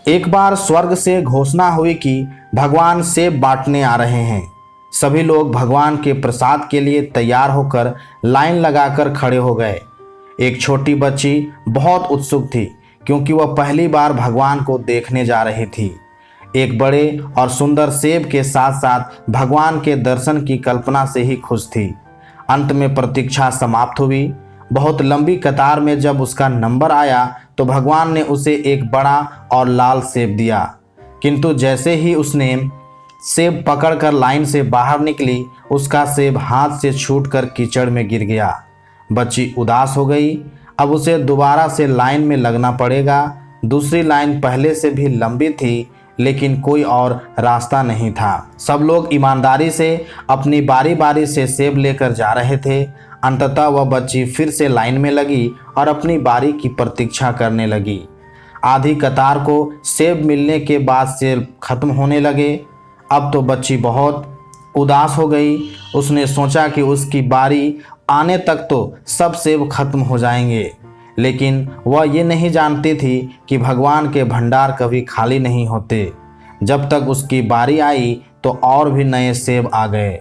एक बार स्वर्ग से घोषणा हुई कि भगवान सेब बांटने आ रहे हैं। सभी लोग भगवान के प्रसाद के लिए तैयार होकर लाइन लगाकर खड़े हो गए। एक छोटी बच्ची बहुत उत्सुक थी क्योंकि वह पहली बार भगवान को देखने जा रही थी। एक बड़े और सुंदर सेब के साथ साथ भगवान के दर्शन की कल्पना से ही खुश थी। अंत में प्रतीक्षा समाप्त हुई। बहुत लंबी कतार में जब उसका नंबर आया तो भगवान ने उसे एक बड़ा और लाल सेब दिया, किंतु जैसे ही उसने सेब पकड़कर लाइन से बाहर निकली, उसका सेब हाथ से छूटकर कीचड़ में गिर गया। बच्ची उदास हो गई। अब उसे दोबारा से लाइन में लगना पड़ेगा। दूसरी लाइन पहले से भी लंबी थी, लेकिन कोई और रास्ता नहीं था। सब लोग ईमानदारी से अपनी बारी बारी से सेब लेकर जा रहे थे। अंततः वह बच्ची फिर से लाइन में लगी और अपनी बारी की प्रतीक्षा करने लगी। आधी कतार को सेब मिलने के बाद सेब खत्म होने लगे। अब तो बच्ची बहुत उदास हो गई। उसने सोचा कि उसकी बारी आने तक तो सब सेब खत्म हो जाएंगे, लेकिन वह ये नहीं जानती थी कि भगवान के भंडार कभी खाली नहीं होते। जब तक उसकी बारी आई तो और भी नए सेब आ गए।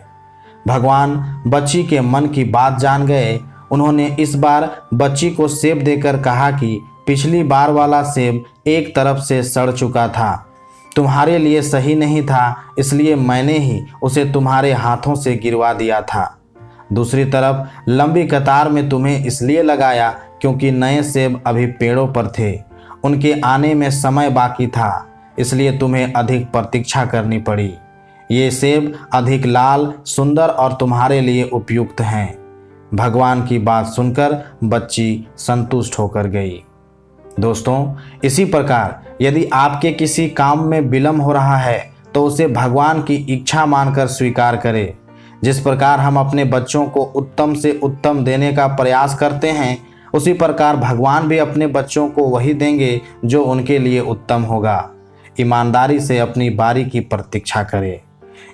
भगवान बच्ची के मन की बात जान गए। उन्होंने इस बार बच्ची को सेब देकर कहा कि पिछली बार वाला सेब एक तरफ से सड़ चुका था, तुम्हारे लिए सही नहीं था, इसलिए मैंने ही उसे तुम्हारे हाथों से गिरवा दिया था। दूसरी तरफ लंबी कतार में तुम्हें इसलिए लगाया क्योंकि नए सेब अभी पेड़ों पर थे, उनके आने में समय बाकी था, इसलिए तुम्हें अधिक प्रतीक्षा करनी पड़ी। ये सेब अधिक लाल, सुंदर और तुम्हारे लिए उपयुक्त हैं। भगवान की बात सुनकर बच्ची संतुष्ट होकर गई। दोस्तों, इसी प्रकार यदि आपके किसी काम में विलंब हो रहा है तो उसे भगवान की इच्छा मानकर स्वीकार करें। जिस प्रकार हम अपने बच्चों को उत्तम से उत्तम देने का प्रयास करते हैं, उसी प्रकार भगवान भी अपने बच्चों को वही देंगे जो उनके लिए उत्तम होगा। ईमानदारी से अपनी बारी की प्रतीक्षा करें।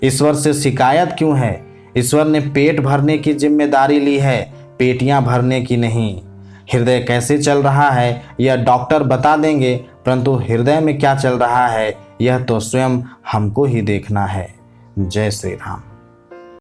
ईश्वर से शिकायत क्यों है? ईश्वर ने पेट भरने की जिम्मेदारी ली है, पेटियां भरने की नहीं। हृदय कैसे चल रहा है यह डॉक्टर बता देंगे, परंतु हृदय में क्या चल रहा है यह तो स्वयं हमको ही देखना है। जय श्री राम।